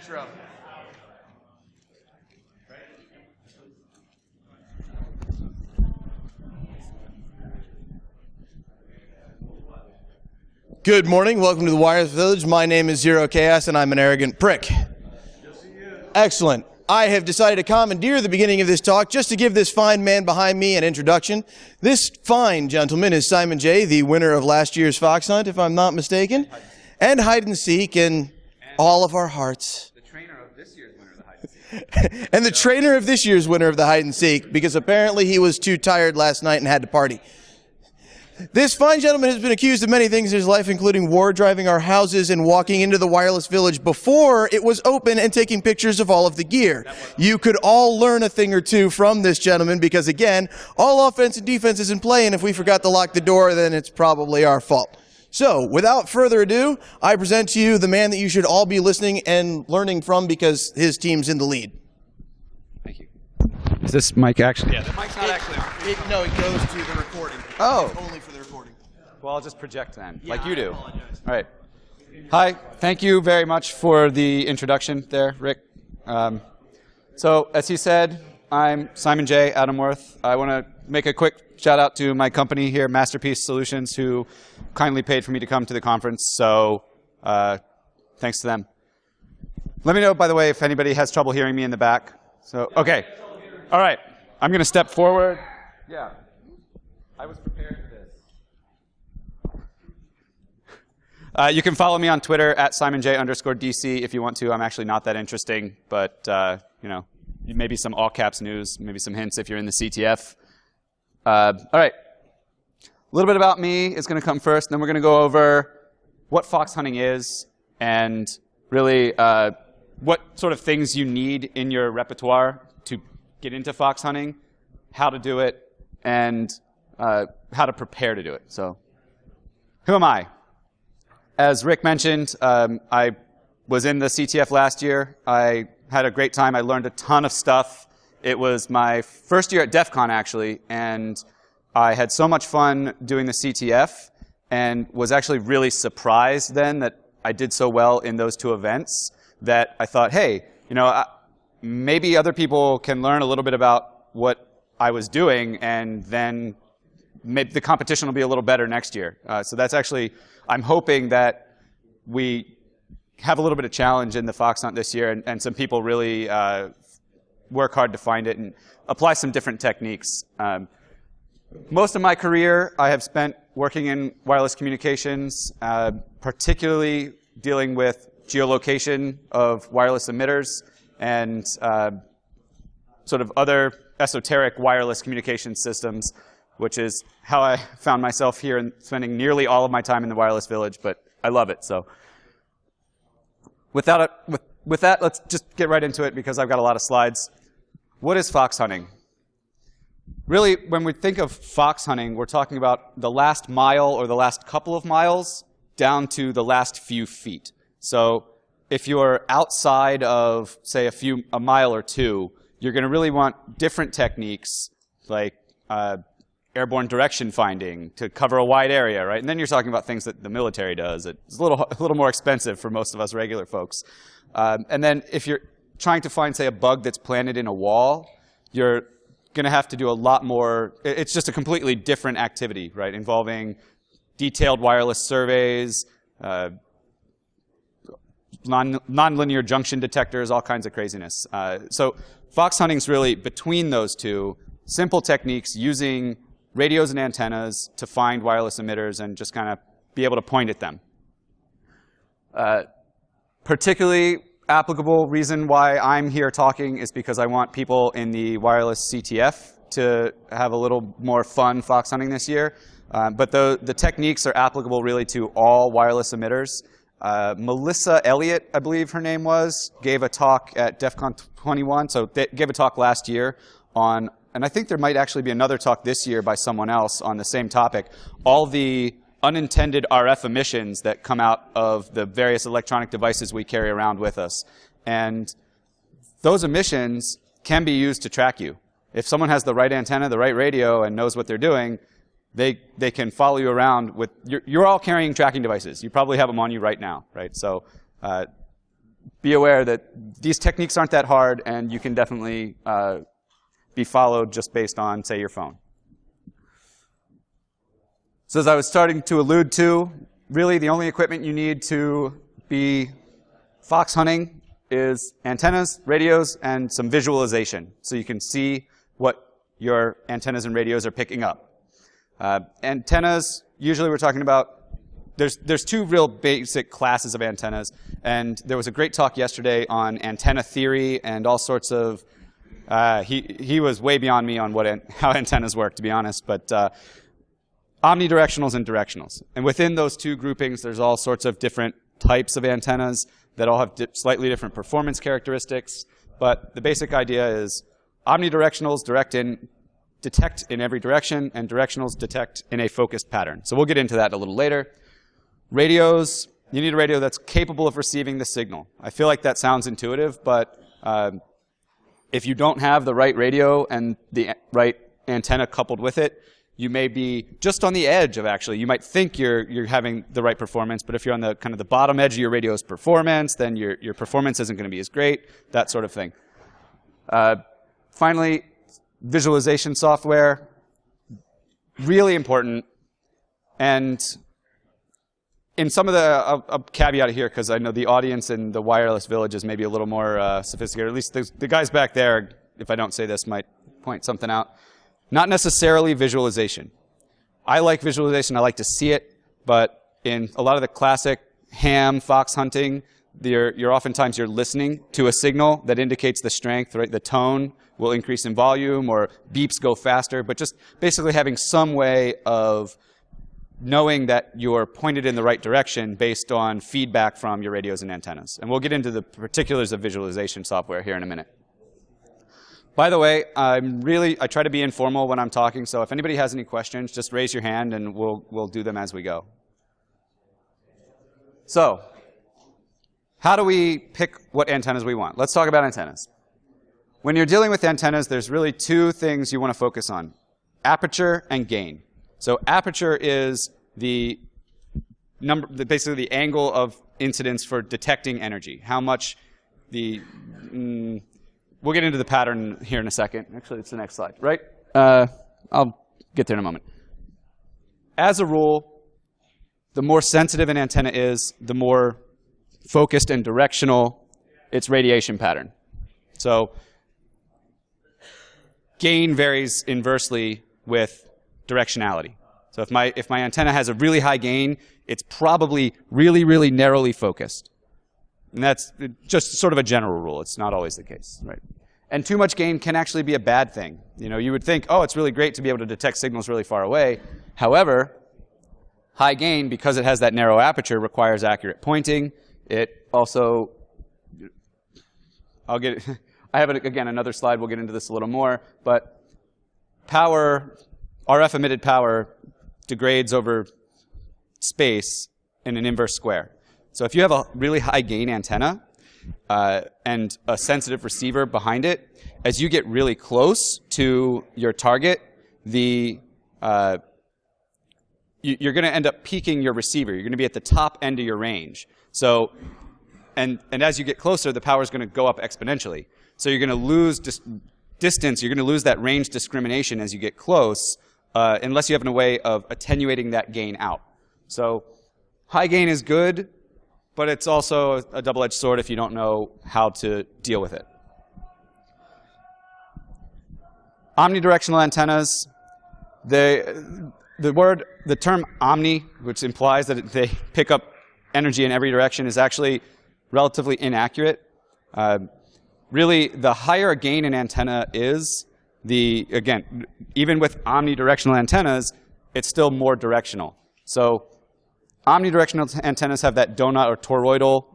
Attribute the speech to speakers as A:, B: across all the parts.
A: intro. Good morning. Welcome to the Wireless Village. My name is Zero Chaos, and I'm an arrogant prick. Excellent. I have decided to commandeer the beginning of this talk just to give this fine man behind me an introduction. This fine gentleman is Simon J., the winner of last year's Fox Hunt, if I'm not mistaken, and Hide and Seek in all of our hearts.
B: The trainer of this year's winner of the Hide and Seek.
A: And the trainer of this year's winner of the Hide and Seek, because apparently he was too tired last night and had to party. This fine gentleman has been accused of many things in his life, including war driving our houses and walking into the Wireless Village before it was open and taking pictures of all of the gear. You could all learn a thing or two from this gentleman because, again, all offense and defense is in play, and if we forgot to lock the door, then it's probably our fault. So, without further ado, I present to you the man that you should all be listening and learning from because his team's in the lead.
B: Thank you. Is this mic actually?
C: Yeah, the mic's not actually on.
A: No, it goes to the recording.
B: Oh.
A: It's only for the recording.
B: Well, I'll just project then,
A: Yeah,
B: like you do.
A: I apologize.
B: All right. Hi. Thank you very much for the introduction there, Rick. So, as he said, I'm Simon J. Adamworth. I want to make a quick shout out to my company here, Masterpiece Solutions, who kindly paid for me to come to the conference. So, thanks to them. Let me know, by the way, if anybody has trouble hearing me in the back. So, okay. All right. I'm going to step forward. Yeah. I was prepared for this. You can follow me on Twitter at SimonJ_DC if you want to. I'm actually not that interesting, but you know, maybe some all caps news, maybe some hints if you're in the CTF. All right. A little bit about me is going to come first, and then we're going to go over what fox hunting is and really what sort of things you need in your repertoire to get into fox hunting, how to do it, and how to prepare to do it. So, who am I? As Rick mentioned, I was in the CTF last year. I had a great time. I learned a ton of stuff. It was my first year at Defcon, actually, and I had so much fun doing the CTF and was actually really surprised then that I did so well in those two events that I thought, hey, you know, maybe other people can learn a little bit about what I was doing, and then maybe the competition will be a little better next year. So that's actually, I'm hoping that we have a little bit of challenge in the fox hunt this year, and some people really work hard to find it and apply some different techniques. Most of my career I have spent working in wireless communications, particularly dealing with geolocation of wireless emitters and sort of other esoteric wireless communication systems, which is how I found myself here and spending nearly all of my time in the Wireless Village, but I love it. So with that, let's just get right into it because I've got a lot of slides. What is fox hunting? Really, when we think of fox hunting, we're talking about the last mile or the last couple of miles down to the last few feet. So if you're outside of, say, a mile or two, you're going to really want different techniques like airborne direction finding to cover a wide area, right? And then you're talking about things that the military does. It's a little more expensive for most of us regular folks. And then if you're trying to find, say, a bug that's planted in a wall, you're going to have to do a lot more. It's just a completely different activity, right? Involving detailed wireless surveys, nonlinear junction detectors, all kinds of craziness. So fox hunting's really between those two, simple techniques using radios and antennas to find wireless emitters and just kind of be able to point at them. Particularly applicable reason why I'm here talking is because I want people in the wireless CTF to have a little more fun fox hunting this year. But the techniques are applicable really to all wireless emitters. Melissa Elliott, I believe her name was, gave a talk at Defcon 21. So they gave a talk last year on, and I think there might actually be another talk this year by someone else on the same topic, all the unintended RF emissions that come out of the various electronic devices we carry around with us. And those emissions can be used to track you. If someone has the right antenna, the right radio, and knows what they're doing, they can follow you around with, you're all carrying tracking devices. You probably have them on you right now, right? So be aware that these techniques aren't that hard, and you can definitely be followed just based on, say, your phone. So as I was starting to allude to, really the only equipment you need to be fox hunting is antennas, radios, and some visualization, so you can see what your antennas and radios are picking up. Antennas, usually we're talking about, there's two real basic classes of antennas, and there was a great talk yesterday on antenna theory and all sorts of, he was way beyond me on how antennas work, to be honest, but omnidirectionals and directionals. And within those two groupings, there's all sorts of different types of antennas that all have slightly different performance characteristics, but the basic idea is omnidirectionals detect in every direction, and directionals detect in a focused pattern. So we'll get into that a little later. Radios, you need a radio that's capable of receiving the signal. I feel like that sounds intuitive, but if you don't have the right radio and the right antenna coupled with it, you may be just on the edge of actually, you might think you're having the right performance, but if you're on the kind of the bottom edge of your radio's performance, then your performance isn't going to be as great, that sort of thing. Finally, visualization software, really important. And in some of the, I'll caveat it here because I know the audience in the Wireless Village is maybe a little more sophisticated. At least the guys back there, if I don't say this, might point something out. Not necessarily visualization. I like visualization, I like to see it, but in a lot of the classic ham fox hunting, oftentimes you're listening to a signal that indicates the strength, right? The tone will increase in volume or beeps go faster, but just basically having some way of knowing that you're pointed in the right direction based on feedback from your radios and antennas. And we'll get into the particulars of visualization software here in a minute. By the way, I try to be informal when I'm talking, so if anybody has any questions, just raise your hand and we'll do them as we go. So, how do we pick what antennas we want? Let's talk about antennas. When you're dealing with antennas, there's really two things you want to focus on: aperture and gain. So aperture is basically the angle of incidence for detecting energy. How much we'll get into the pattern here in a second. Actually, it's the next slide, right? I'll get there in a moment. As a rule, the more sensitive an antenna is, the more focused and directional its radiation pattern. So gain varies inversely with directionality. So if my antenna has a really high gain, it's probably really, really narrowly focused. And that's just sort of a general rule. It's not always the case, right? And too much gain can actually be a bad thing. You know, you would think, oh, it's really great to be able to detect signals really far away. However, high gain, because it has that narrow aperture, requires accurate pointing. It also, I have, again, another slide. We'll get into this a little more. But power, RF emitted power degrades over space in an inverse square. So if you have a really high gain antenna and a sensitive receiver behind it, as you get really close to your target, you're going to end up peaking your receiver. You're going to be at the top end of your range. So, and as you get closer, the power is going to go up exponentially. So you're going to lose distance. You're going to lose that range discrimination as you get close, unless you have a way of attenuating that gain out. So high gain is good, but it's also a double-edged sword if you don't know how to deal with it. Omnidirectional antennas, the term omni, which implies that they pick up energy in every direction, is actually relatively inaccurate. Really, the higher a gain an antenna is, again, even with omnidirectional antennas, it's still more directional. So omnidirectional antennas have that donut or toroidal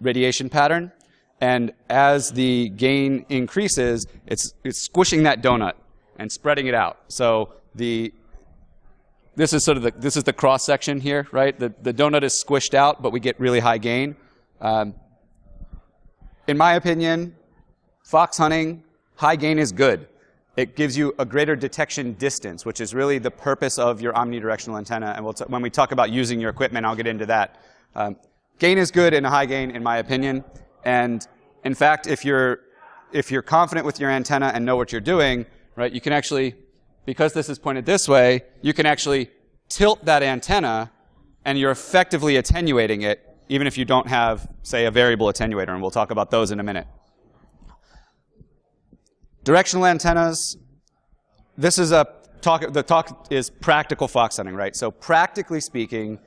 B: radiation pattern, and as the gain increases, it's squishing that donut and spreading it out. So this is the cross section here, right? The donut is squished out, but we get really high gain. In my opinion, fox hunting, high gain is good. It gives you a greater detection distance, which is really the purpose of your omnidirectional antenna. And when we talk about using your equipment, I'll get into that. Gain is good in a high gain, in my opinion. And in fact, if you're confident with your antenna and know what you're doing, right, you can actually, because this is pointed this way, you can actually tilt that antenna, and you're effectively attenuating it, even if you don't have, say, a variable attenuator, and we'll talk about those in a minute. Directional antennas, this is the talk is practical fox hunting, right? So practically speaking,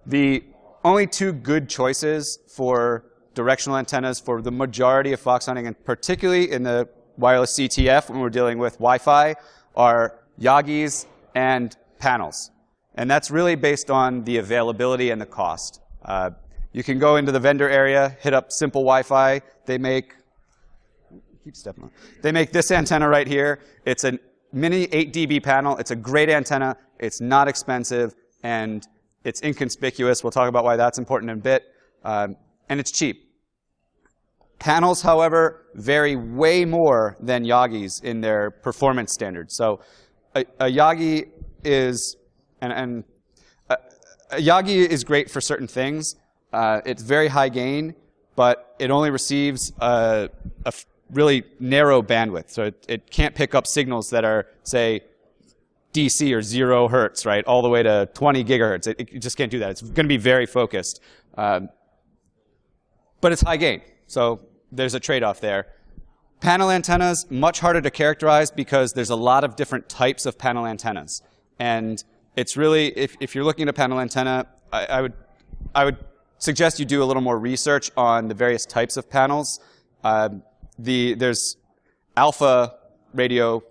B: the only two good choices for directional antennas for the majority of fox hunting, and particularly in the wireless CTF when we're dealing with Wi-Fi, are Yagis and panels. And that's really based on the availability and the cost. You can go into the vendor area, hit up Simple Wi-Fi. They make this antenna right here. It's a mini 8 dB panel. It's a great antenna. It's not expensive, and it's inconspicuous. We'll talk about why that's important in a bit. And it's cheap. Panels, however, vary way more than Yagis in their performance standards. So a Yagi is, a Yagi is great for certain things. It's very high gain, but it only receives a really narrow bandwidth. So it can't pick up signals that are, say, DC or 0 hertz, right, all the way to 20 gigahertz. It just can't do that. It's going to be very focused. But it's high gain, so there's a trade-off there. Panel antennas, much harder to characterize because there's a lot of different types of panel antennas. And it's really, if you're looking at a panel antenna, I would suggest you do a little more research on the various types of panels. There's Alpha radio.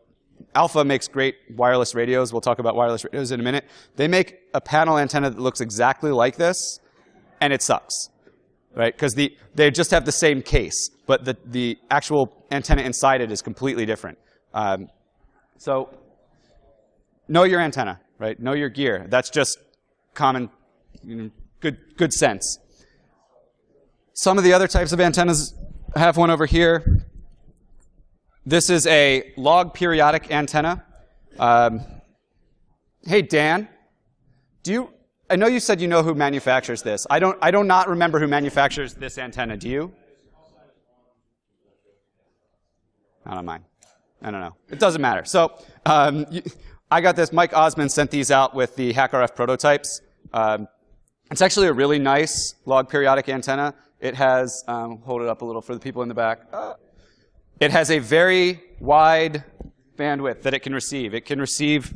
B: Alpha makes great wireless radios. We'll talk about wireless radios in a minute. They make a panel antenna that looks exactly like this, and it sucks, right? Because they just have the same case, but the actual antenna inside it is completely different. So know your antenna, right? Know your gear. That's just common, good sense. Some of the other types of antennas, I have one over here. This is a log periodic antenna. Hey, Dan, I know you said you know who manufactures this. I do not remember who manufactures this antenna. Do you? Not on mine. I don't know. It doesn't matter. So I got this. Mike Osmond sent these out with the HackRF prototypes. It's actually a really nice log periodic antenna. It has, hold it up a little for the people in the back. It has a very wide bandwidth that it can receive. It can receive,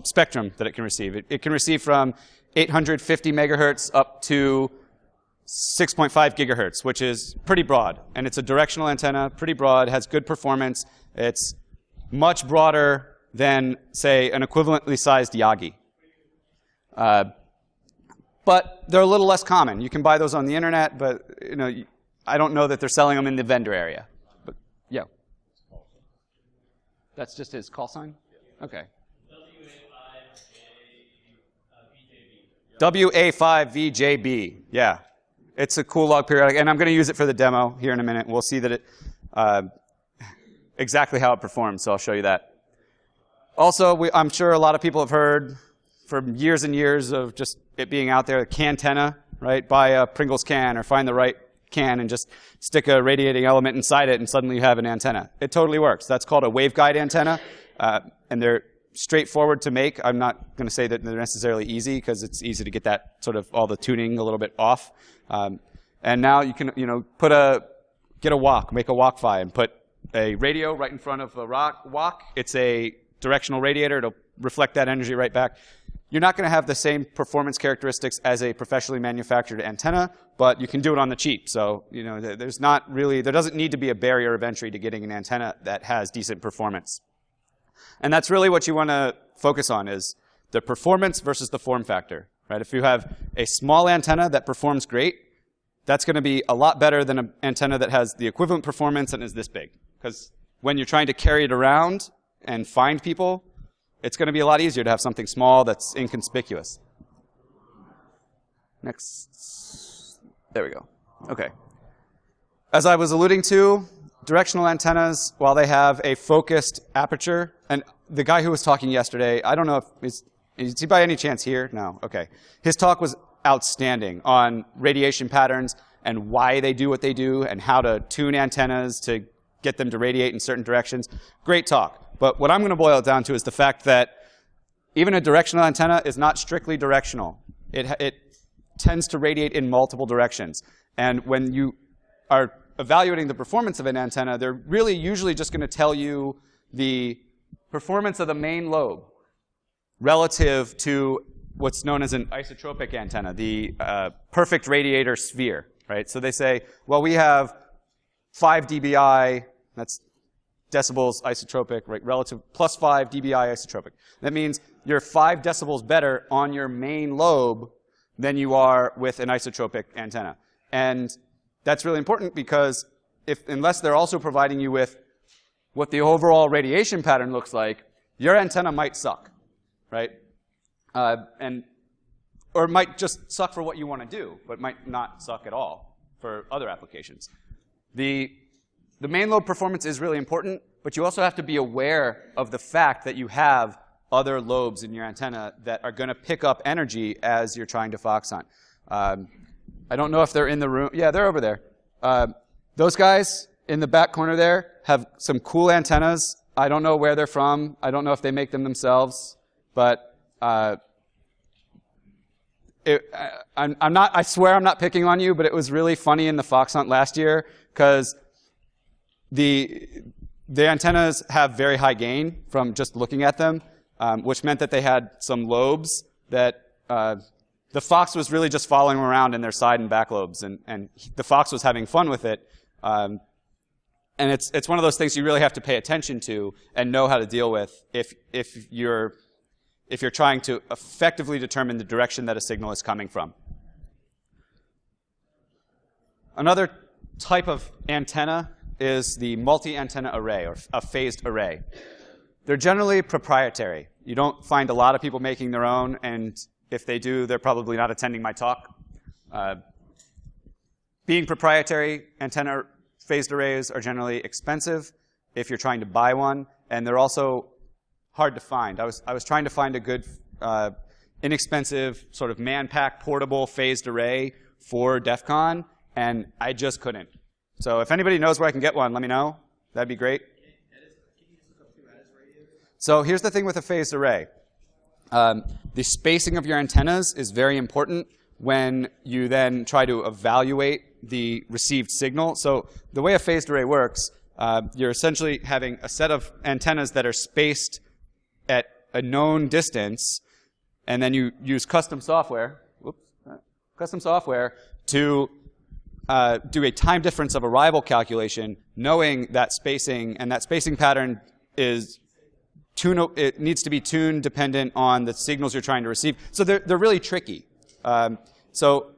B: spectrum that it can receive. It can receive from 850 megahertz up to 6.5 gigahertz, which is pretty broad. And it's a directional antenna, pretty broad, has good performance. It's much broader than, say, an equivalently sized Yagi. But they're a little less common. You can buy those on the internet, but I don't know that they're selling them in the vendor area. But yeah. That's just his call sign? Okay. WA5VJB. Yeah. It's a cool log periodic, and I'm going to use it for the demo here in a minute. We'll see that it exactly how it performs, so I'll show you that. Also, I'm sure a lot of people have heard for years and years of just it being out there, a cantenna, right? Buy a Pringles can or find the right can and just stick a radiating element inside it, and suddenly you have an antenna. It totally works. That's called a waveguide antenna, and they're straightforward to make. I'm not going to say that they're necessarily easy because it's easy to get that sort of all the tuning a little bit off. And now you can get a wok, make a WOC-PHY, and put a radio right in front of a wok. It's a directional radiator. It'll reflect that energy right back. You're not going to have the same performance characteristics as a professionally manufactured antenna, but you can do it on the cheap. So there doesn't need to be a barrier of entry to getting an antenna that has decent performance. And that's really what you want to focus on, is the performance versus the form factor. Right? If you have a small antenna that performs great, that's going to be a lot better than an antenna that has the equivalent performance and is this big. Because when you're trying to carry it around and find people, it's going to be a lot easier to have something small that's inconspicuous. Next. There we go. OK. As I was alluding to, directional antennas, while they have a focused aperture, and the guy who was talking yesterday, I don't know if is he by any chance here? No. OK. His talk was outstanding on radiation patterns and why they do what they do and how to tune antennas to get them to radiate in certain directions. Great talk. But what I'm going to boil it down to is the fact that even a directional antenna is not strictly directional. It tends to radiate in multiple directions. And when you are evaluating the performance of an antenna, they're really usually just going to tell you the performance of the main lobe relative to what's known as an isotropic antenna, the perfect radiator sphere, right? So they say, well, we have 5 dBi, that's decibels isotropic, right, relative, plus 5 dBi isotropic. That means you're 5 decibels better on your main lobe than you are with an isotropic antenna. And that's really important because unless they're also providing you with what the overall radiation pattern looks like, your antenna might suck, right? Or it might just suck for what you want to do, but might not suck at all for other applications. The main lobe performance is really important, but you also have to be aware of the fact that you have other lobes in your antenna that are going to pick up energy as you're trying to fox hunt. I don't know if they're in the room. Yeah, they're over there. Those guys in the back corner there have some cool antennas. I don't know where they're from. I don't know if they make them themselves, but I swear I'm not picking on you, but it was really funny in the fox hunt last year because the antennas have very high gain from just looking at them, which meant that they had some lobes that the fox was really just following them around in their side and back lobes, and the fox was having fun with it. And it's one of those things you really have to pay attention to and know how to deal with if you're trying to effectively determine the direction that a signal is coming from. Another type of antenna is the multi-antenna array, or a phased array. They're generally proprietary. You don't find a lot of people making their own, and if they do, they're probably not attending my talk. Being proprietary, antenna phased arrays are generally expensive if you're trying to buy one, and they're also hard to find. I was trying to find a good, inexpensive, sort of man-pack portable phased array for Defcon, and I just couldn't. So if anybody knows where I can get one, let me know. That'd be great. So here's the thing with a phased array. The spacing of your antennas is very important when you then try to evaluate the received signal. So the way a phased array works, you're essentially having a set of antennas that are spaced at a known distance, and then you use custom software to do a time difference of arrival calculation, knowing that spacing, and that spacing pattern is it needs to be tuned dependent on the signals you're trying to receive. So they're really tricky. So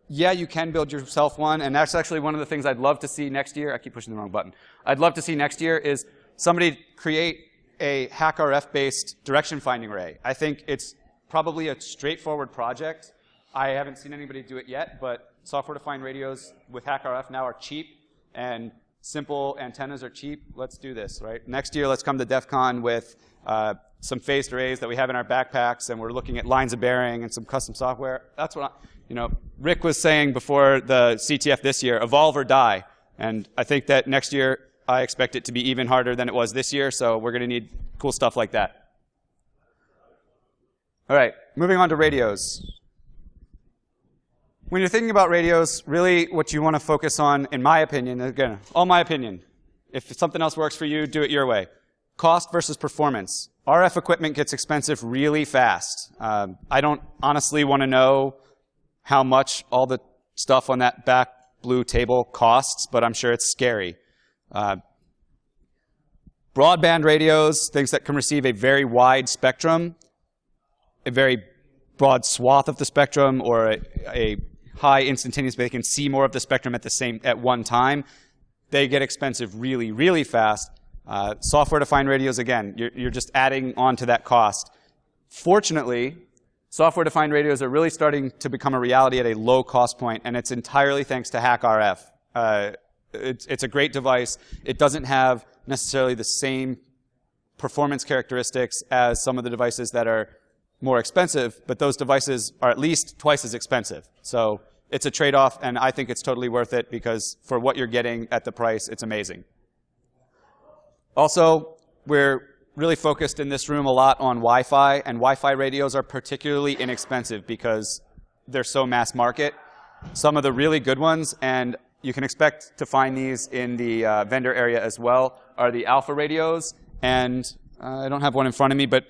B: yeah, you can build yourself one, and that's actually one of the things I'd love to see next year. I keep pushing the wrong button. I'd love to see next year is somebody create a HackRF-based direction finding array. I think it's probably a straightforward project. I haven't seen anybody do it yet, but software-defined radios with HackRF now are cheap, and simple antennas are cheap. Let's do this, right? Next year, let's come to DEF CON with some phased arrays that we have in our backpacks, and we're looking at lines of bearing and some custom software. That's what Rick was saying before the CTF this year, evolve or die. And I think that next year, I expect it to be even harder than it was this year, so we're going to need cool stuff like that. All right, moving on to radios. When you're thinking about radios, really what you want to focus on, in my opinion, again, all my opinion, if something else works for you, do it your way. Cost versus performance. RF equipment gets expensive really fast. I don't honestly want to know how much all the stuff on that back blue table costs, but I'm sure it's scary. Broadband radios, things that can receive a very wide spectrum, a very broad swath of the spectrum, or a high instantaneous, but they can see more of the spectrum at one time. They get expensive really, really fast. Software-defined radios, again, you're just adding on to that cost. Fortunately, software-defined radios are really starting to become a reality at a low cost point, and it's entirely thanks to HackRF. It's a great device. It doesn't have necessarily the same performance characteristics as some of the devices that are more expensive, but those devices are at least twice as expensive. So it's a trade-off, and I think it's totally worth it because for what you're getting at the price, it's amazing. Also, we're really focused in this room a lot on Wi-Fi, and Wi-Fi radios are particularly inexpensive because they're so mass market. Some of the really good ones, and you can expect to find these in the vendor area as well, are the Alpha radios. And I don't have one in front of me, but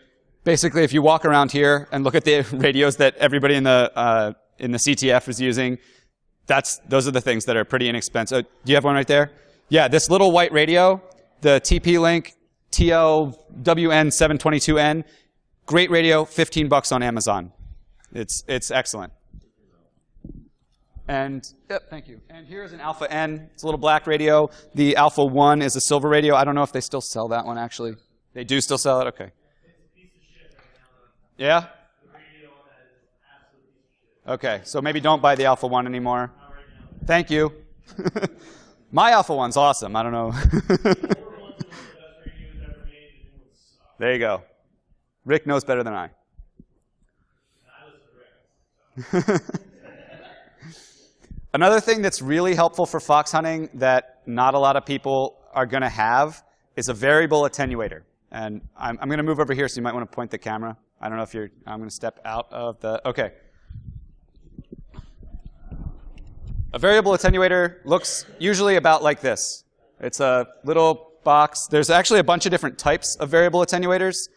B: basically if you walk around here and look at the radios that everybody in the CTF is using, those are the things that are pretty inexpensive. Do you have one right there? Yeah, this little white radio, the TP-Link TLWN722N, great radio, $15 on Amazon. It's excellent. And, yep, thank you. And here's an Alpha N. It's a little black radio. The Alpha 1 is a silver radio. I don't know if they still sell that one, actually. They do still sell it? Okay. Yeah? Okay, so maybe don't buy the Alpha 1 anymore. Thank you. My Alpha 1's awesome. I don't know. There you go. Rick knows better than I. Another thing that's really helpful for fox hunting that not a lot of people are going to have is a variable attenuator. And I'm going to move over here, so you might want to point the camera. I don't know if you're, I'm going to step out of the, okay. A variable attenuator looks usually about like this. It's a little box. There's actually a bunch of different types of variable attenuators.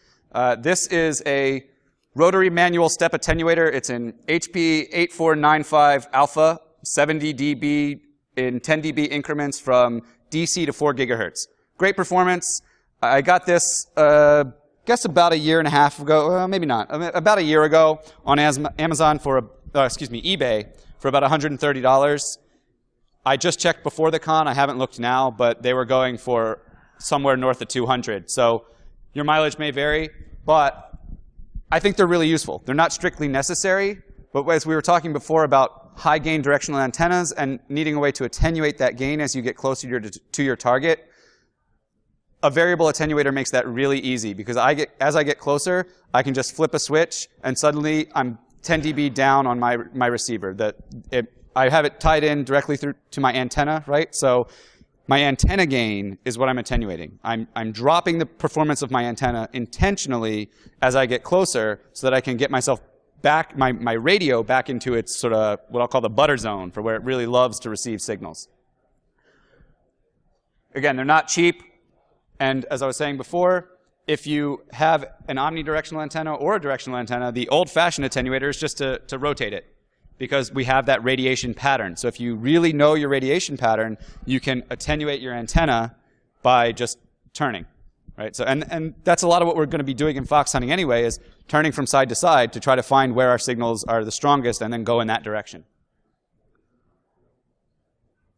B: This is a rotary manual step attenuator. It's an HP8495 alpha, 70 dB in 10 dB increments from DC to 4 gigahertz. Great performance. I got this, guess about a year and a half ago, maybe not, about a year ago on Amazon for, eBay for about $130. I just checked before the con. I haven't looked now, but they were going for somewhere north of 200. So your mileage may vary, but I think they're really useful. They're not strictly necessary, but as we were talking before about high gain directional antennas and needing a way to attenuate that gain as you get closer to your target, a variable attenuator makes that really easy because as I get closer, I can just flip a switch and suddenly I'm 10 dB down on my receiver. I have it tied in directly through to my antenna, right? So my antenna gain is what I'm attenuating. I'm dropping the performance of my antenna intentionally as I get closer so that I can get myself back, my radio back into its sort of what I'll call the butter zone for where it really loves to receive signals. Again, they're not cheap. And as I was saying before, if you have an omnidirectional antenna or a directional antenna, the old-fashioned attenuator is just to rotate it because we have that radiation pattern. So if you really know your radiation pattern, you can attenuate your antenna by just turning, right? So, and that's a lot of what we're going to be doing in fox hunting anyway, is turning from side to side to try to find where our signals are the strongest and then go in that direction.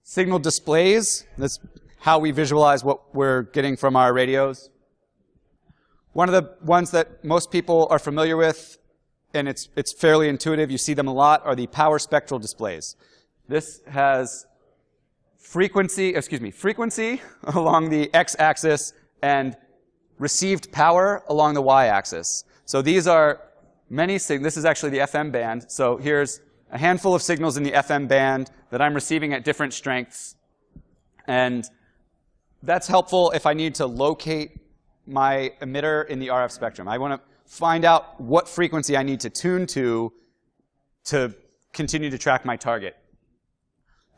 B: Signal displays, that's how we visualize what we're getting from our radios. One of the ones that most people are familiar with, and it's fairly intuitive, you see them a lot, are the power spectral displays. This has frequency along the x-axis and received power along the y-axis. So these are many signals. This is actually the FM band. So here's a handful of signals in the FM band that I'm receiving at different strengths. And that's helpful if I need to locate my emitter in the RF spectrum. I want to find out what frequency I need to tune to continue to track my target.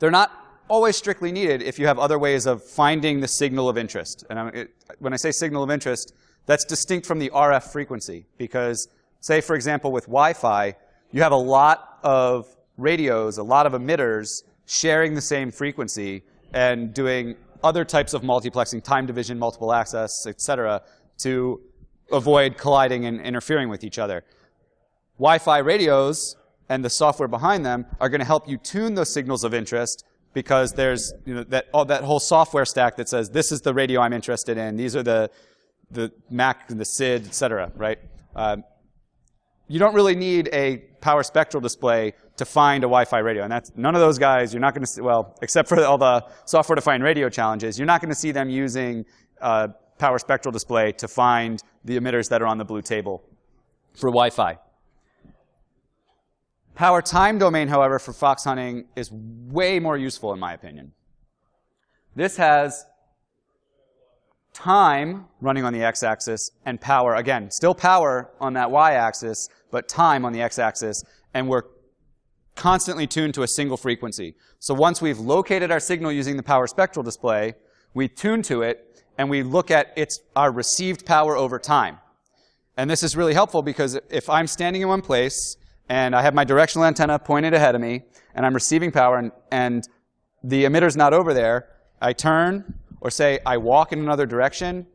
B: They're not always strictly needed if you have other ways of finding the signal of interest. And when I say signal of interest, that's distinct from the RF frequency. Because, say, for example, with Wi-Fi, you have a lot of radios, a lot of emitters sharing the same frequency and doing other types of multiplexing, time division, multiple access, et cetera, to avoid colliding and interfering with each other. Wi-Fi radios and the software behind them are going to help you tune those signals of interest because there's that whole software stack that says this is the radio I'm interested in, these are the MAC, the SID, et cetera, right? You don't really need a power spectral display to find a Wi-Fi radio. And that's none of those guys, you're not going to see, well, except for all the software-defined radio challenges, you're not going to see them using power spectral display to find the emitters that are on the blue table for Wi-Fi. Power time domain, however, for fox hunting is way more useful in my opinion. This has time running on the x-axis and power, again, still power on that y-axis, but time on the x-axis, and we're constantly tuned to a single frequency. So once we've located our signal using the power spectral display, we tune to it, and we look at our received power over time. And this is really helpful because if I'm standing in one place, and I have my directional antenna pointed ahead of me, and I'm receiving power, and the emitter's not over there, I turn, or say I walk in another direction,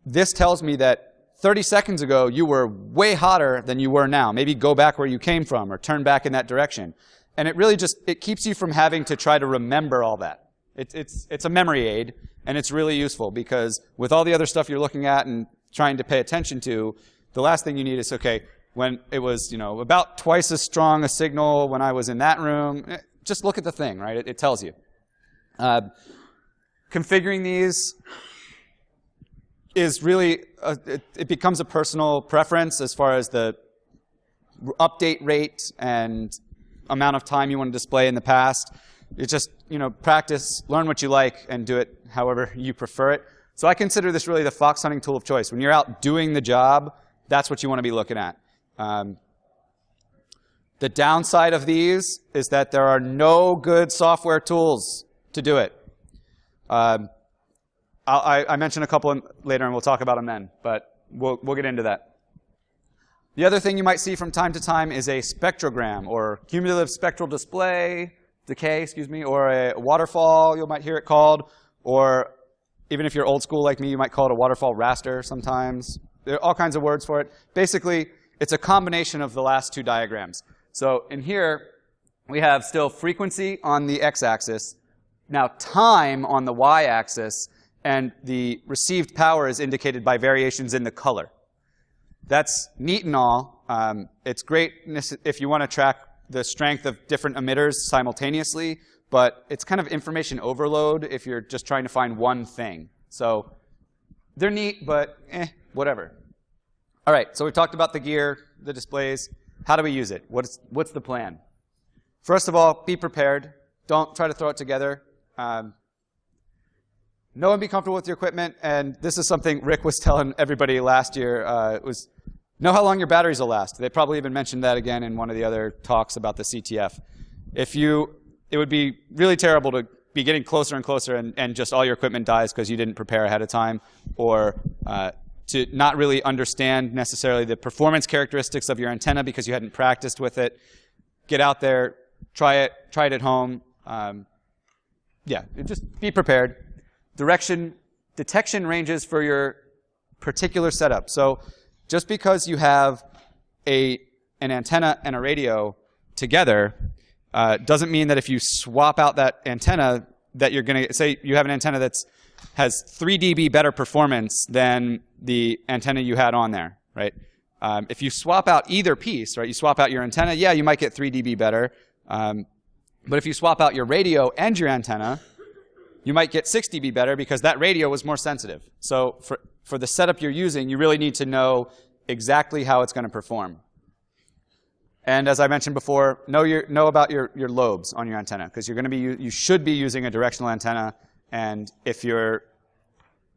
B: this tells me that 30 seconds ago you were way hotter than you were now. Maybe go back where you came from, or turn back in that direction. And it really just, it keeps you from having to try to remember all that. It's a memory aid, and it's really useful because with all the other stuff you're looking at and trying to pay attention to, the last thing you need is, okay, when it was, about twice as strong a signal when I was in that room, just look at the thing, right? It tells you. Configuring these is really, it becomes a personal preference as far as the update rate and amount of time you want to display in the past. It's just, practice, learn what you like, and do it however you prefer it. So I consider this really the fox hunting tool of choice. When you're out doing the job, that's what you want to be looking at. The downside of these is that there are no good software tools to do it. I mentioned a couple later, and we'll talk about them then, but we'll get into that. The other thing you might see from time to time is a spectrogram, or cumulative spectral decay, or a waterfall, you might hear it called, or even if you're old school like me, you might call it a waterfall raster sometimes. There are all kinds of words for it. Basically, it's a combination of the last two diagrams. So in here, we have still frequency on the x-axis, now time on the y-axis, and the received power is indicated by variations in the color. That's neat and all. It's great if you want to track the strength of different emitters simultaneously, but it's kind of information overload if you're just trying to find one thing. So they're neat, but whatever. All right, so we've talked about the gear, the displays. How do we use it? What's the plan? First of all, be prepared. Don't try to throw it together. Know and be comfortable with your equipment. And this is something Rick was telling everybody last year. Know how long your batteries will last. They probably even mentioned that again in one of the other talks about the CTF. It would be really terrible to be getting closer and closer and just all your equipment dies because you didn't prepare ahead of time, or to not really understand necessarily the performance characteristics of your antenna because you hadn't practiced with it. Get out there, try it at home. Just be prepared. Detection ranges for your particular setup. So just because you have an antenna and a radio together doesn't mean that if you swap out that antenna that you're going to, say you have an antenna that has 3 dB better performance than the antenna you had on there, right? If you swap out either piece, right, you swap out your antenna, yeah, you might get 3 dB better. But if you swap out your radio and your antenna, you might get 6 dB better because that radio was more sensitive. So for the setup you're using, you really need to know exactly how it's going to perform. And as I mentioned before, know about your lobes on your antenna, because you should be using a directional antenna. And if you're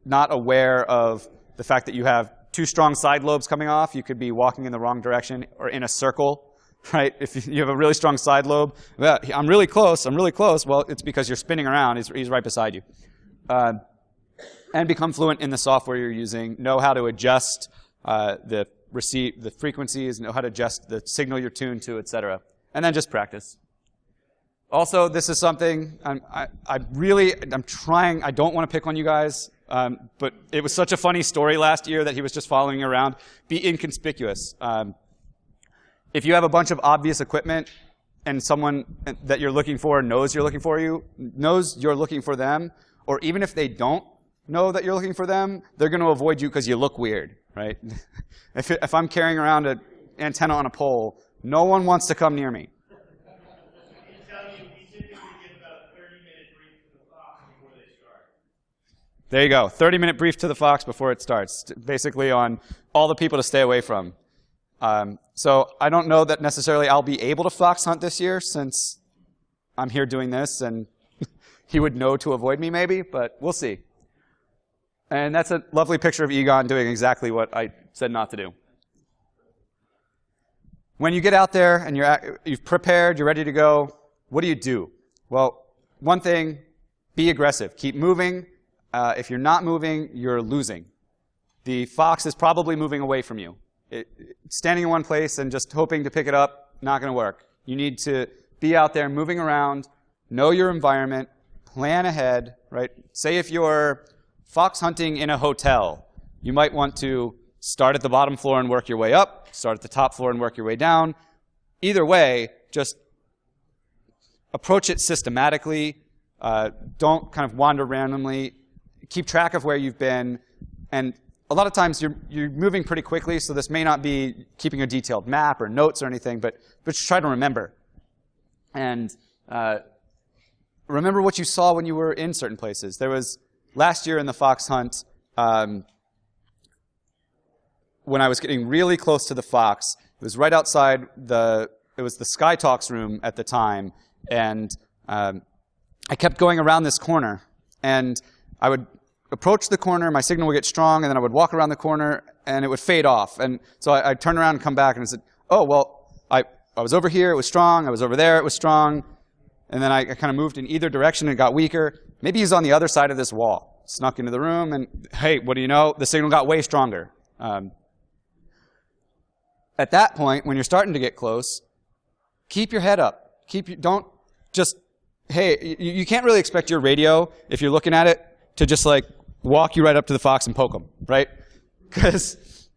B: not aware of the fact that you have 2 strong side lobes coming off, you could be walking in the wrong direction or in a circle, right? If you have a really strong side lobe, well, I'm really close. Well, it's because you're spinning around. He's right beside you. And become fluent in the software you're using. Know how to adjust the frequencies, know how to adjust the signal you're tuned to, etc. And then just practice. Also, this is something I'm trying. I don't want to pick on you guys, but it was such a funny story last year that he was just following you around. Be inconspicuous. If you have a bunch of obvious equipment and someone that you're looking for knows you're looking for them, or even if they don't know that you're looking for them, they're going to avoid you because you look weird, right? If I'm carrying around an antenna on a pole, no one wants to come near me. There you go. 30-minute brief to the Fox before it starts, basically on all the people to stay away from. So I don't know that necessarily I'll be able to fox hunt this year since I'm here doing this, and he would know to avoid me maybe, but we'll see. And that's a lovely picture of Egon doing exactly what I said not to do. When you get out there and you've prepared, you're ready to go, what do you do? Well, one thing, be aggressive. Keep moving. If you're not moving, you're losing. The fox is probably moving away from you. Standing in one place and just hoping to pick it up, not going to work. You need to be out there moving around, know your environment, plan ahead, right? Say if you're fox hunting in a hotel, you might want to start at the bottom floor and work your way up, start at the top floor and work your way down. Either way, just approach it systematically. Don't kind of wander randomly. Keep track of where you've been. And a lot of times you're moving pretty quickly, so this may not be keeping a detailed map or notes or anything, but just try to remember. And remember what you saw when you were in certain places. There was last year in the fox hunt, when I was getting really close to the fox, it was right outside it was the Sky Talks room at the time, and I kept going around this corner, and I would approach the corner, my signal would get strong, and then I would walk around the corner, and it would fade off. And so I'd turn around and come back, and I said, oh, well, I was over here, it was strong, I was over there, it was strong, and then I kind of moved in either direction and it got weaker. Maybe he's on the other side of this wall. Snuck into the room, and hey, what do you know? The signal got way stronger. At that point, when you're starting to get close, keep your head up. Don't just, hey, you can't really expect your radio, if you're looking at it, to just like walk you right up to the fox and poke them, right? Because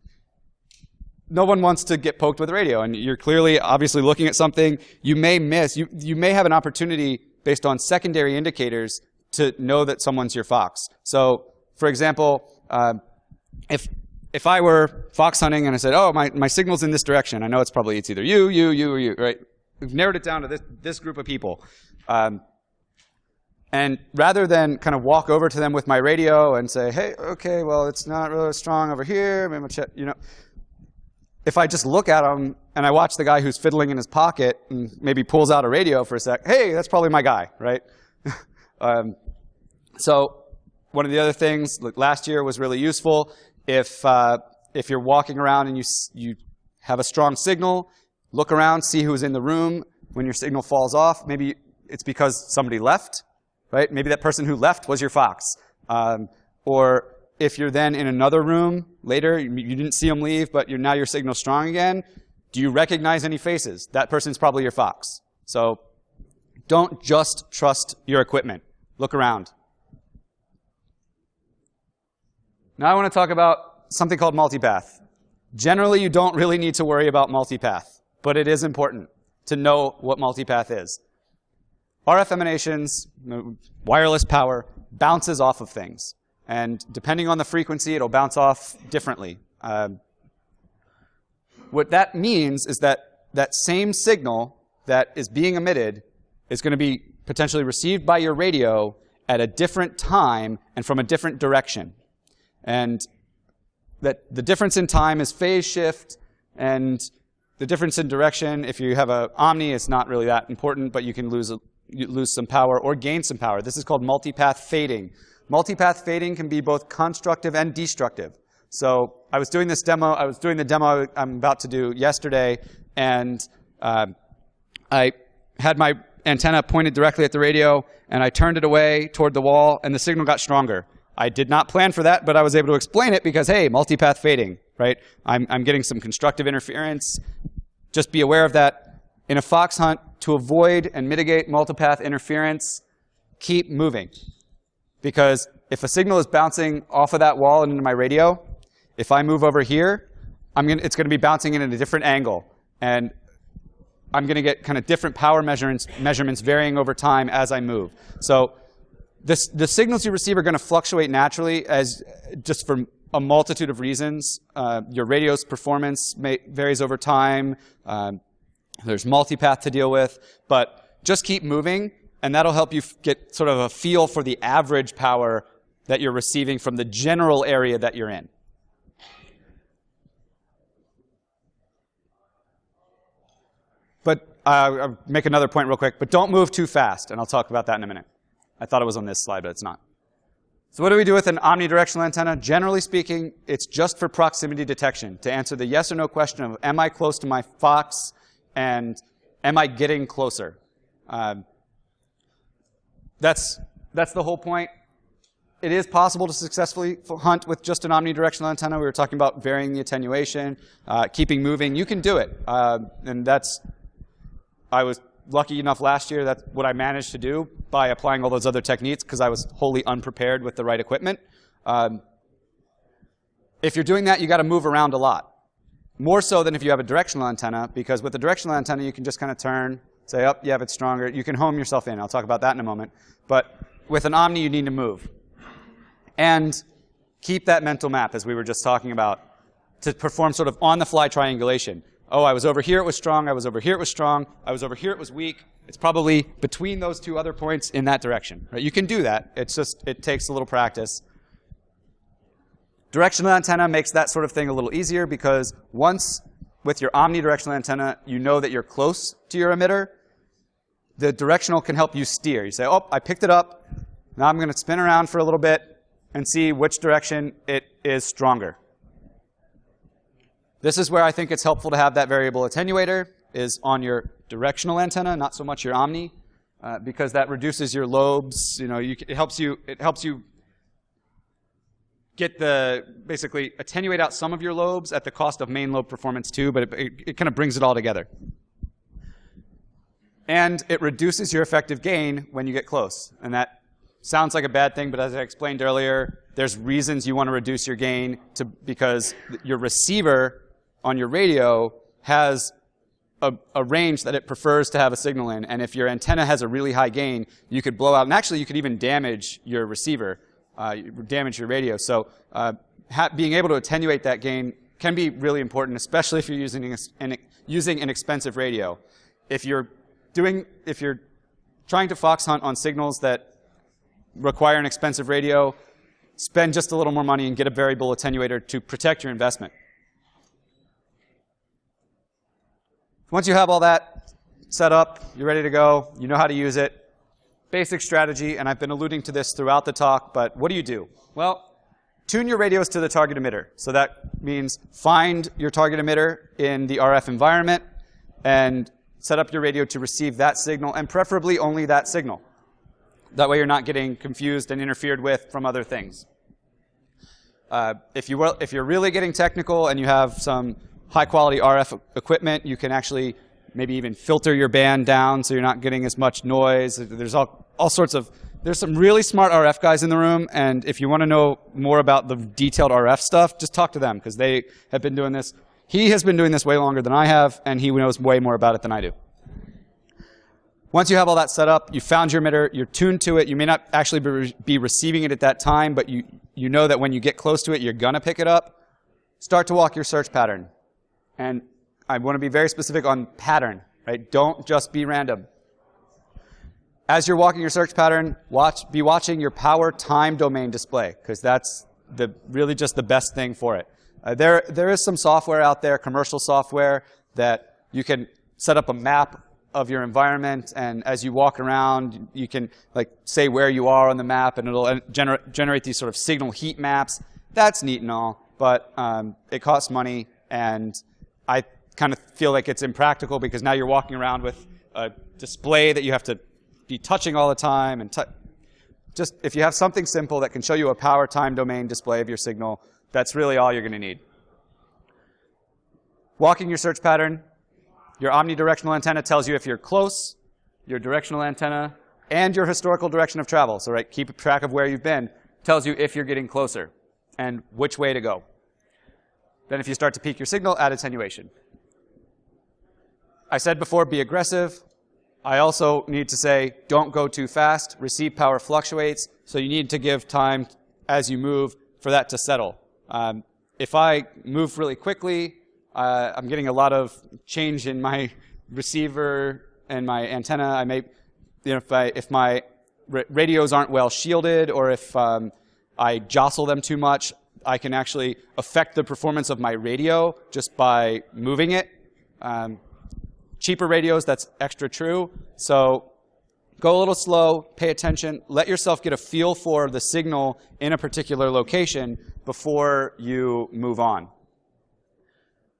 B: no one wants to get poked with a radio, and you're clearly, obviously looking at something. You may miss, you may have an opportunity based on secondary indicators to know that someone's your fox. So, for example, if I were fox hunting and I said, oh, my signal's in this direction, I know it's either you, or you, right? We've narrowed it down to this group of people. And rather than kind of walk over to them with my radio and say, hey, okay, well, it's not really strong over here, you know, if I just look at them and I watch the guy who's fiddling in his pocket and maybe pulls out a radio for a sec, hey, that's probably my guy, right? So one of the other things, last year was really useful. If you're walking around and you have a strong signal, look around, see who's in the room. When your signal falls off, maybe it's because somebody left, right? Maybe that person who left was your fox. Or if you're then in another room later, you didn't see them leave, but now your signal's strong again, do you recognize any faces? That person's probably your fox. So don't just trust your equipment. Look around. Now I want to talk about something called multipath. Generally, you don't really need to worry about multipath, but it is important to know what multipath is. RF emanations, wireless power, bounces off of things. And depending on the frequency, it'll bounce off differently. What that means is that that same signal that is being emitted is going to be potentially received by your radio at a different time and from a different direction. And that the difference in time is phase shift, and the difference in direction, if you have an Omni, it's not really that important, but you can lose some power or gain some power. This is called multipath fading. Multipath fading can be both constructive and destructive. So I was doing the demo I'm about to do yesterday, and I had my antenna pointed directly at the radio, and I turned it away toward the wall, and the signal got stronger. I did not plan for that, but I was able to explain it because, hey, multipath fading, right? I'm getting some constructive interference. Just be aware of that. In a fox hunt, to avoid and mitigate multipath interference, keep moving. Because if a signal is bouncing off of that wall and into my radio, if I move over here, it's going to be bouncing in at a different angle. And I'm going to get kind of different power measurements varying over time as I move. So the signals you receive are going to fluctuate naturally just for a multitude of reasons. Your radio's performance varies over time. There's multipath to deal with. But just keep moving, and that'll help you get sort of a feel for the average power that you're receiving from the general area that you're in. But I'll make another point real quick. But don't move too fast, and I'll talk about that in a minute. I thought it was on this slide, but it's not. So what do we do with an omnidirectional antenna? Generally speaking, it's just for proximity detection, to answer the yes or no question of, am I close to my fox, and am I getting closer? That's the whole point. It is possible to successfully hunt with just an omnidirectional antenna. We were talking about varying the attenuation, keeping moving. You can do it. And I was lucky enough last year, that's what I managed to do by applying all those other techniques because I was wholly unprepared with the right equipment. If you're doing that, you got to move around a lot. More so than if you have a directional antenna, because with a directional antenna, you can just kind of turn, say, oh, yeah, if it's stronger. You can home yourself in. I'll talk about that in a moment. But with an omni, you need to move. And keep that mental map, as we were just talking about, to perform sort of on-the-fly triangulation. Oh, I was over here, it was strong. I was over here, it was strong. I was over here, it was weak. It's probably between those two other points in that direction. Right? You can do that. It's just, it takes a little practice. Directional antenna makes that sort of thing a little easier because once with your omnidirectional antenna, you know that you're close to your emitter. The directional can help you steer. You say, oh, I picked it up. Now I'm going to spin around for a little bit and see which direction it is stronger. This is where I think it's helpful to have that variable attenuator, is on your directional antenna, not so much your omni, because that reduces your lobes. You know, it helps you get basically attenuate out some of your lobes at the cost of main lobe performance too, but it kind of brings it all together. And it reduces your effective gain when you get close. And that sounds like a bad thing, but as I explained earlier, there's reasons you want to reduce your gain because your receiver on your radio has a range that it prefers to have a signal in. And if your antenna has a really high gain, you could blow out. And actually, you could even damage your receiver, damage your radio. So being able to attenuate that gain can be really important, especially if you're using an expensive radio. If you're trying to fox hunt on signals that require an expensive radio, spend just a little more money and get a variable attenuator to protect your investment. Once you have all that set up, you're ready to go, you know how to use it. Basic strategy, and I've been alluding to this throughout the talk, but what do? Well, tune your radios to the target emitter. So that means find your target emitter in the RF environment and set up your radio to receive that signal, and preferably only that signal. That way you're not getting confused and interfered with from other things. If you're really getting technical and you have some high-quality RF equipment, you can actually maybe even filter your band down so you're not getting as much noise. There's all sorts of... There's some really smart RF guys in the room, and if you want to know more about the detailed RF stuff, just talk to them, because they have been doing this. He has been doing this way longer than I have, and he knows way more about it than I do. Once you have all that set up, you found your emitter, you're tuned to it. You may not actually be receiving it at that time, but you know that when you get close to it, you're going to pick it up. Start to walk your search pattern. And I want to be very specific on pattern, right? Don't just be random. As you're walking your search pattern, be watching your power time domain display, because that's really just the best thing for it. There is some software out there, commercial software, that you can set up a map of your environment, and as you walk around, you can say where you are on the map, and it'll generate these sort of signal heat maps. That's neat and all, but it costs money, and I kind of feel like it's impractical because now you're walking around with a display that you have to be touching all the time. And just if you have something simple that can show you a power time domain display of your signal, that's really all you're going to need. Walking your search pattern, your omnidirectional antenna tells you if you're close, your directional antenna, and your historical direction of travel. So keep track of where you've been. Tells you if you're getting closer and which way to go. Then if you start to peak your signal, add attenuation. I said before, be aggressive. I also need to say, don't go too fast. Receive power fluctuates, so you need to give time as you move for that to settle. If I move really quickly, I'm getting a lot of change in my receiver and my antenna. I may, if my radios aren't well shielded, or if I jostle them too much, I can actually affect the performance of my radio just by moving it. cheaper radios, that's extra true. So go a little slow, pay attention, let yourself get a feel for the signal in a particular location before you move on.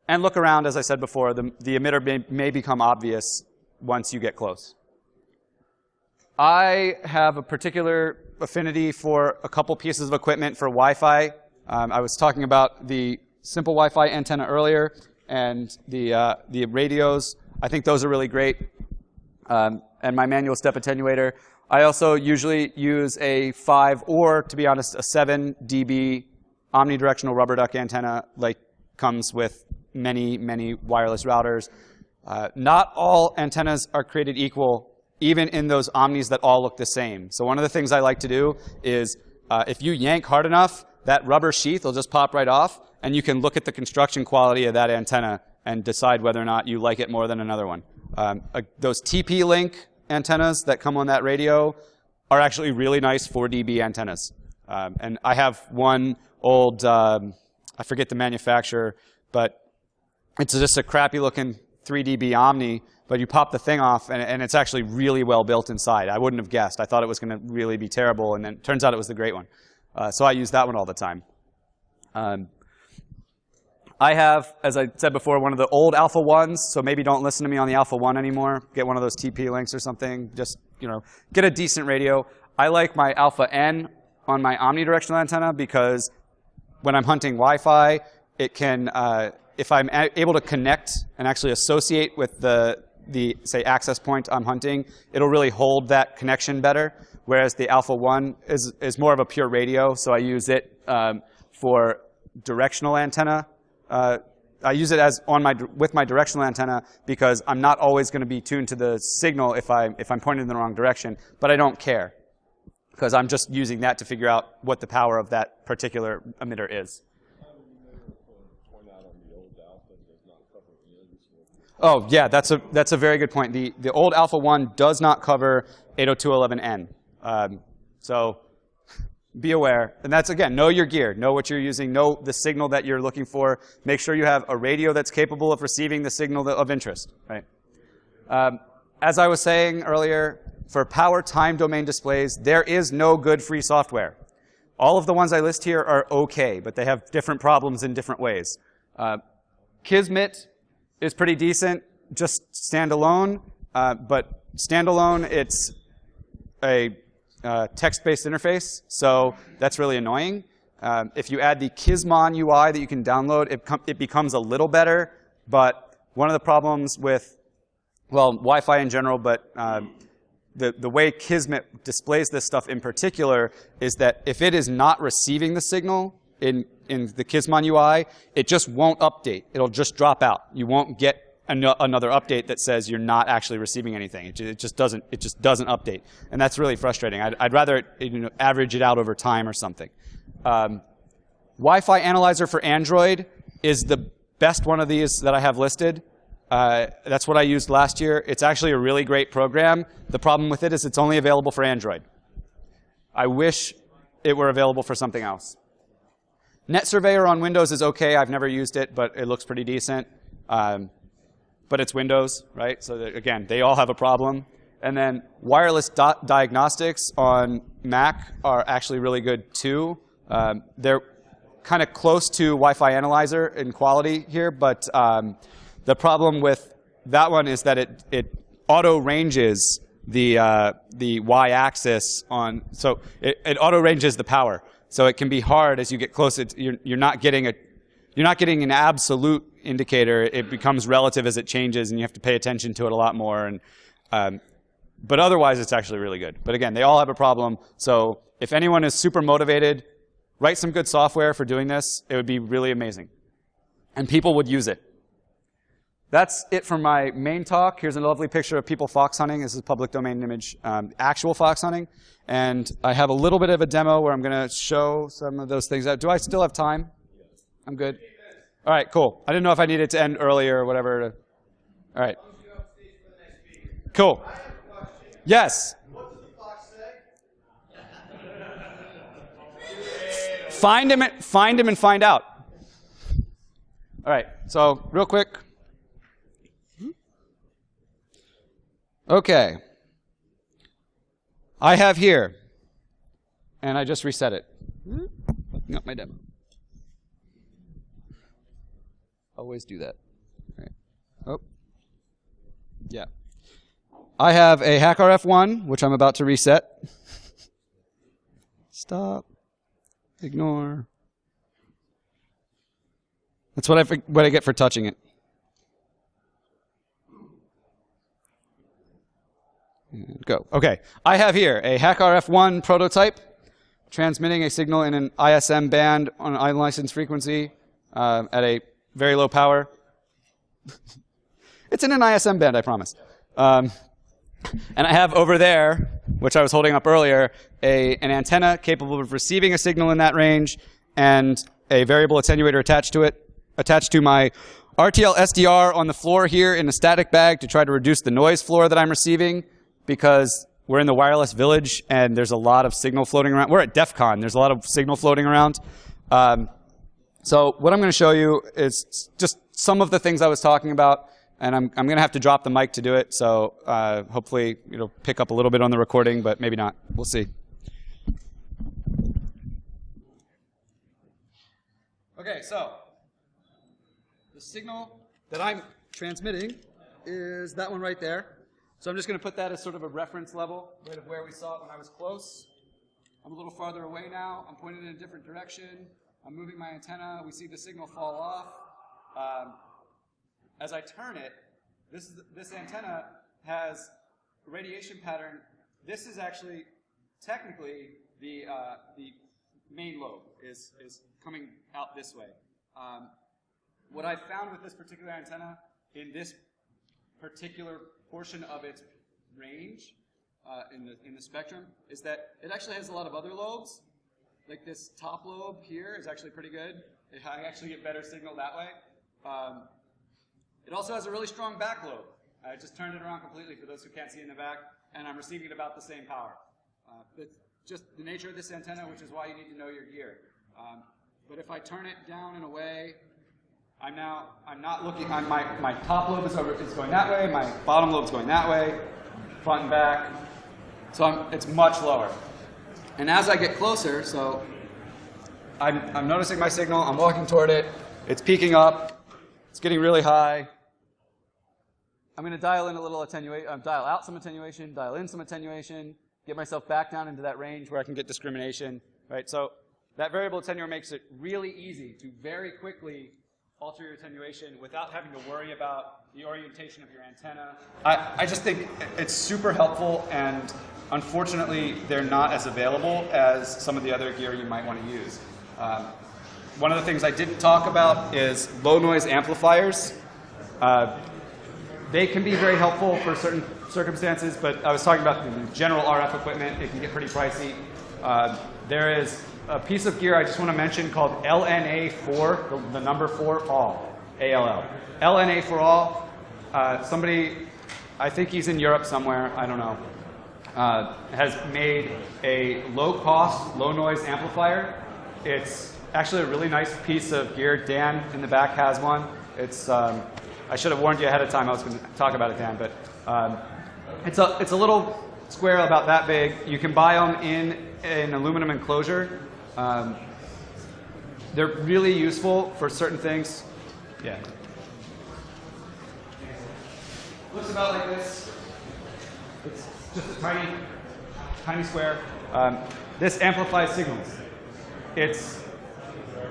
B: And look around, as I said before, the emitter may become obvious once you get close. I have a particular affinity for a couple pieces of equipment for Wi-Fi. I was talking about the simple Wi-Fi antenna earlier and the radios. I think those are really great. And my manual step attenuator. I also usually use a 5 or, to be honest, a 7 dB omnidirectional rubber duck antenna, like comes with many, many wireless routers. Not all antennas are created equal, even in those omnis that all look the same. So one of the things I like to do is, if you yank hard enough, that rubber sheath will just pop right off, and you can look at the construction quality of that antenna and decide whether or not you like it more than another one. Those TP-Link antennas that come on that radio are actually really nice 4 dB antennas. And I have one old, I forget the manufacturer, but it's just a crappy looking 3 dB Omni, but you pop the thing off and it's actually really well built inside. I wouldn't have guessed. I thought it was going to really be terrible, and then it turns out it was the great one. So I use that one all the time. I have, as I said before, one of the old Alpha 1s, so maybe don't listen to me on the Alpha 1 anymore. Get one of those TP-Links or something. Just, get a decent radio. I like my Alpha N on my omnidirectional antenna because when I'm hunting Wi-Fi, it can, if I'm able to connect and actually associate with the say, access point I'm hunting, it'll really hold that connection better, whereas the Alpha 1 is more of a pure radio, so I use it for directional antenna. I use it as with my directional antenna because I'm not always going to be tuned to the signal if I'm pointed in the wrong direction, but I don't care because I'm just using that to figure out what the power of that particular emitter is. Oh yeah, that's a very good point. The old Alpha 1 does not cover 802.11n, so be aware. And that's, again, know your gear. Know what you're using. Know the signal that you're looking for. Make sure you have a radio that's capable of receiving the signal of interest. Right? As I was saying earlier, for power time domain displays, there is no good free software. All of the ones I list here are okay, but they have different problems in different ways. Kismet is pretty decent, just standalone. But standalone, it's a text-based interface, so that's really annoying. If you add the Kismon UI that you can download, it becomes a little better, but one of the problems with, well, Wi-Fi in general, but the way Kismet displays this stuff in particular is that if it is not receiving the signal in the Kismon UI, it just won't update. It'll just drop out. You won't get another update that says you're not actually receiving anything. It just doesn't update, and that's really frustrating. I'd rather average it out over time or something. Wi-Fi Analyzer for Android is the best one of these that I have listed. That's what I used last year. It's actually a really great program. The problem with it is it's only available for Android. I wish it were available for something else. Net Surveyor on Windows is okay. I've never used it, but it looks pretty decent. But it's Windows, right? So that, again, they all have a problem. And then wireless diagnostics on Mac are actually really good too. They're kind of close to Wi-Fi Analyzer in quality here, but the problem with that one is that it auto ranges the y-axis on, so it auto ranges the power. So it can be hard as you get close. You're not getting an absolute indicator. It becomes relative as it changes, and you have to pay attention to it a lot more. And but otherwise, it's actually really good. But again, they all have a problem. So if anyone is super motivated, write some good software for doing this. It would be really amazing, and people would use it. That's it for my main talk. Here's a lovely picture of people fox hunting. This is public domain image, actual fox hunting. And I have a little bit of a demo where I'm going to show some of those things. Do I still have time? I'm good. All right, cool. I didn't know if I needed to end earlier or whatever. All right. Cool. Yes. What does the fox say? Find him and find out. All right. So real quick. Okay. I have here, and I just reset it. Fucking up my demo. Always do that. All right. Oh. Yeah. I have a HackRF1, which I'm about to reset. Stop. Ignore. That's what I get for touching it. And go. Okay. I have here a HackRF1 prototype transmitting a signal in an ISM band on an unlicensed frequency at a very low power. It's in an ISM band, I promise. And I have over there, which I was holding up earlier, an antenna capable of receiving a signal in that range and a variable attenuator attached to it, attached to my RTL SDR on the floor here in a static bag to try to reduce the noise floor that I'm receiving, because we're in the wireless village and there's a lot of signal floating around. We're at Defcon. There's a lot of signal floating around. So what I'm going to show you is just some of the things I was talking about, and I'm going to have to drop the mic to do it. So hopefully it'll pick up a little bit on the recording, but maybe not. We'll see. Okay, so the signal that I'm transmitting is that one right there. So I'm just going to put that as sort of a reference level, right of where we saw it when I was close. I'm a little farther away now. I'm pointing in a different direction. I'm moving my antenna. We see the signal fall off. As I turn it, this antenna has a radiation pattern. This is actually technically the main lobe is coming out this way. What I found with this particular antenna in this particular portion of its range in the spectrum is that it actually has a lot of other lobes. Like this top lobe here is actually pretty good. I actually get better signal that way. It also has a really strong back lobe. I just turned it around completely for those who can't see in the back, and I'm receiving about the same power. It's just the nature of this antenna, which is why you need to know your gear. But if I turn it down and away, I'm not looking. My top lobe is going that way. My bottom lobe is going that way, front and back. So it's much lower. And as I get closer, so I'm noticing my signal. I'm walking toward it. It's peaking up. It's getting really high. I'm going to dial in a little attenuation. Dial out some attenuation. Dial in some attenuation. Get myself back down into that range where I can get discrimination. Right. So that variable attenuator makes it really easy to very quickly alter your attenuation without having to worry about the orientation of your antenna. I just think it's super helpful, and unfortunately they're not as available as some of the other gear you might want to use. One of the things I didn't talk about is low noise amplifiers. They can be very helpful for certain circumstances, but I was talking about the general RF equipment. It can get pretty pricey. There is a piece of gear I just want to mention called LNA4, the number 4, all, ALL. LNA4 all. Somebody, I think he's in Europe somewhere, I don't know, has made a low-cost, low-noise amplifier. It's actually a really nice piece of gear. Dan in the back has one. It's I should have warned you ahead of time I was going to talk about it, Dan, but it's a little square about that big. You can buy them in an aluminum enclosure. They're really useful for certain things. Yeah. Looks about like this. It's just a tiny square. This amplifies signals. It's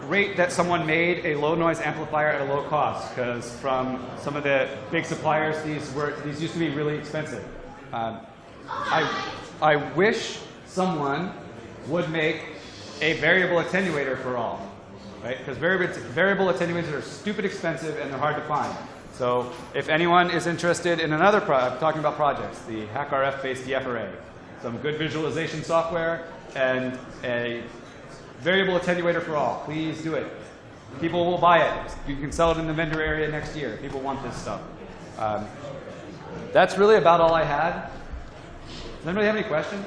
B: great that someone made a low noise amplifier at a low cost, because from some of the big suppliers, these used to be really expensive. I wish someone would make a variable attenuator for all, right? Because variable attenuators are stupid expensive and they're hard to find. So if anyone is interested in another I'm talking about projects, the HackRF-based DF array, some good visualization software, and a variable attenuator for all, please do it. People will buy it. You can sell it in the vendor area next year. People want this stuff. That's really about all I had. Does anybody have any questions?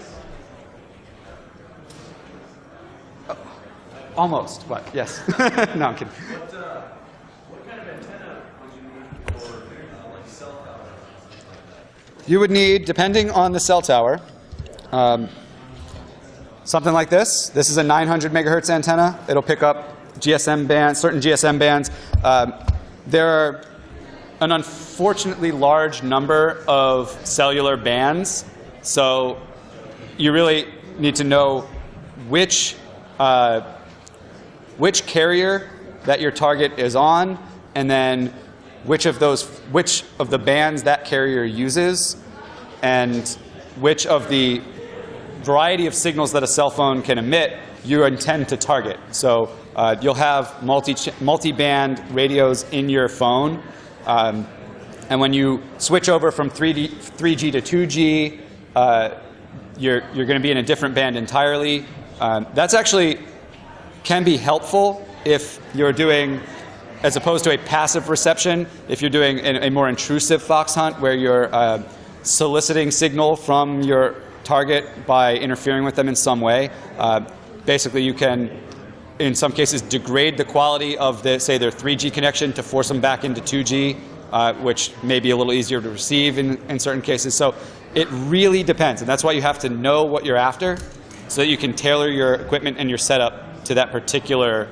B: Oh, almost. What? Yes. No, I'm kidding. What kind of antenna would you need for like cell tower? you would need, depending on the cell tower, something like this. This is a 900 megahertz antenna. It'll pick up GSM bands, certain GSM bands. There are an unfortunately large number of cellular bands, so you really need to know which carrier that your target is on, and then which of the bands that carrier uses, and which of the variety of signals that a cell phone can emit you intend to target. So you'll have multi-band radios in your phone, and when you switch over from 3G to 2G, you're going to be in a different band entirely. That's actually can be helpful if you're doing, as opposed to a passive reception, if you're doing a more intrusive fox hunt where you're soliciting signal from your target by interfering with them in some way. Basically, you can, in some cases, degrade the quality of, say, their 3G connection to force them back into 2G, which may be a little easier to receive in certain cases. So it really depends, and that's why you have to know what you're after so that you can tailor your equipment and your setup to that particular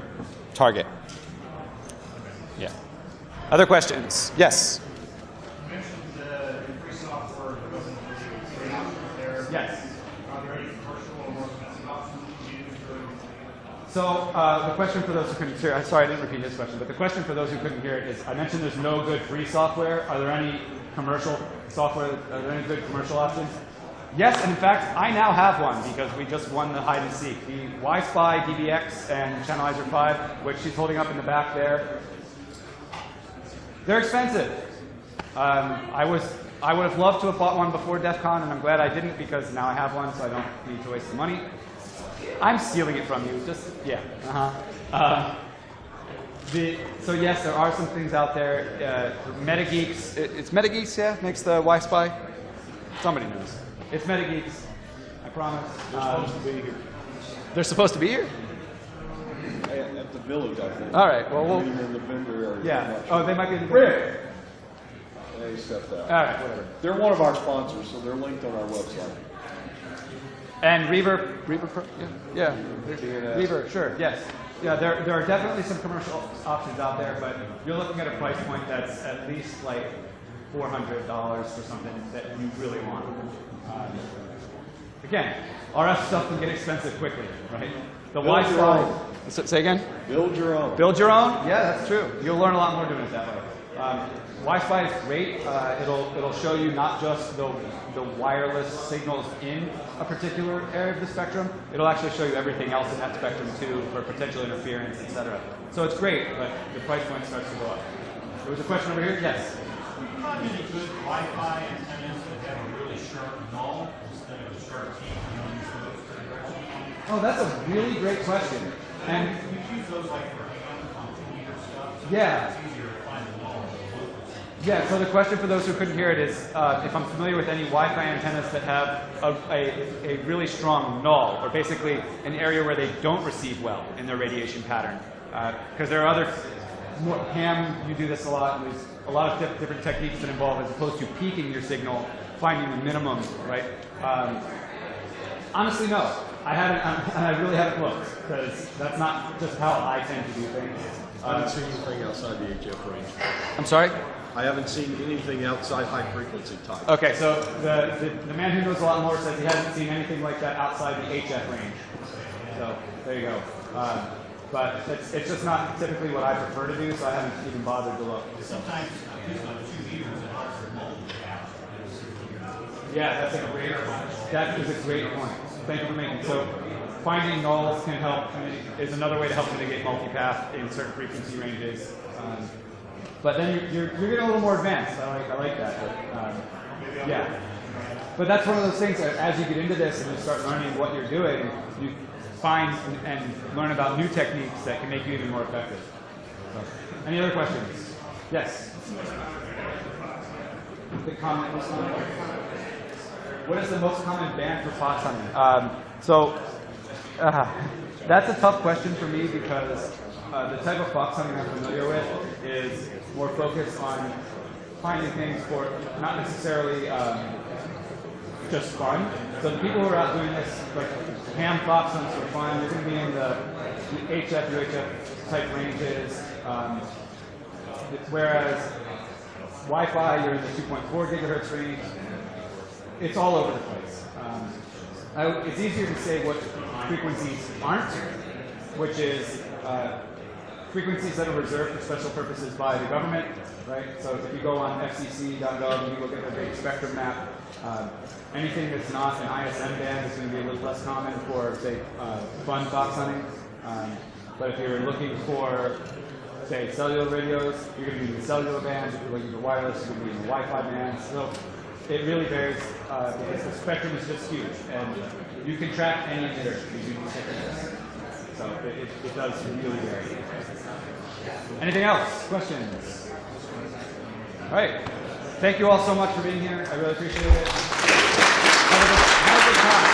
B: target. Yeah. Other questions? Yes?
C: You mentioned the free software wasn't really there.
B: Yes.
C: Are there any commercial or more expensive options you use for?
B: So the question for those who couldn't hear, sorry I didn't repeat this question, but the question for those who couldn't hear it is, I mentioned there's no good free software. Are there any commercial software, are there any good commercial options? Yes, and in fact, I now have one because we just won the hide and seek. The Wi-Fi DBX and Channelizer 5, which she's holding up in the back there, they're expensive. I would have loved to have bought one before Defcon, and I'm glad I didn't because now I have one, so I don't need to waste the money. I'm stealing it from you. Just yeah. So yes, there are some things out there. MetaGeeks. It's MetaGeeks, yeah, makes the Wi-Fi. Somebody knows. It's MetaGeeks. I promise.
D: They're supposed to be here.
B: They're supposed to be here.
D: At the village, I think.
B: All right. Well, we'll.
D: Maybe in the vendor area.
B: Yeah. Oh, they might be in the vendor.
D: They stepped out.
B: All right. Whatever.
D: They're one of our sponsors, so they're linked on our website.
B: And Reverb Pro? Yeah. Reverb, sure, yes. Yeah, there are definitely some commercial options out there, but you're looking at a price point that's at least like $400 for something that you really want. Again, RF stuff can get expensive quickly, right? The Wi-Fi. Say again?
D: Build your own.
B: Build your own? Yeah, that's true. You'll learn a lot more doing it that way. Wi-Fi is great. It'll show you not just the wireless signals in a particular area of the spectrum. It'll actually show you everything else in that spectrum too, for potential interference, etc. So it's great, but the price point starts to go up. There was a question over here. Yes.
C: Not any good Wi-Fi antennas that have a really sharp null instead of a sharp peak. You don't use those for directional.
B: Oh, that's a really great question. And
C: you use those like for attenuator stuff. So
B: yeah.
C: It's easier to find the null.
B: Yeah, so the question for those who couldn't hear it is if I'm familiar with any Wi-Fi antennas that have a really strong null, or basically an area where they don't receive well in their radiation pattern. Because there are other, Ham, you do this a lot, and there's a lot of different techniques that involve, as opposed to peaking your signal, finding the minimum, right? Honestly, no. I haven't, and I really haven't looked, because that's not just how I tend to do things.
D: I haven't seen anything outside the HF range.
B: I'm sorry?
D: I haven't seen anything outside high frequency type.
B: Okay, so the man who knows a lot more says he hasn't seen anything like that outside the HF range. So there you go. But it's just not typically what I prefer to do, so I haven't even bothered to look.
C: Sometimes use on 2 meters and ours are multipath.
B: Yeah, that is a great point. Thank you for making it. So finding nulls can help, is another way to help mitigate multipath in certain frequency ranges. But then you're getting a little more advanced. I like that. But, yeah. But that's one of those things that as you get into this and you start learning what you're doing, you find and learn about new techniques that can make you even more effective. So, any other questions? Yes? The comment was on. What is the most common band for fox hunting? That's a tough question for me because the type of fox hunting I'm familiar with is more focused on finding things for not necessarily
E: just fun. So the people who are out doing this, like ham fox hunts for fun, you're going to be in the HF, UHF type ranges. Whereas Wi-Fi, you're in the 2.4 gigahertz range. It's all over the place. It's easier to say what frequencies aren't, which is frequencies that are reserved for special purposes by the government, right? So if you go on fcc.gov and you look at the big spectrum map, anything that's not an ISM band is going to be a little less common for, say, fun fox hunting. But if you're looking for, say, cellular radios, you're going to be in the cellular band. If you're looking for wireless, you're going to be in the Wi-Fi band. So it really varies because the spectrum is just huge, and you can track any emitter using these techniques. So it does really vary. Anything else? Questions? All right. Thank you all so much for being here. I really appreciate it. Have a good time.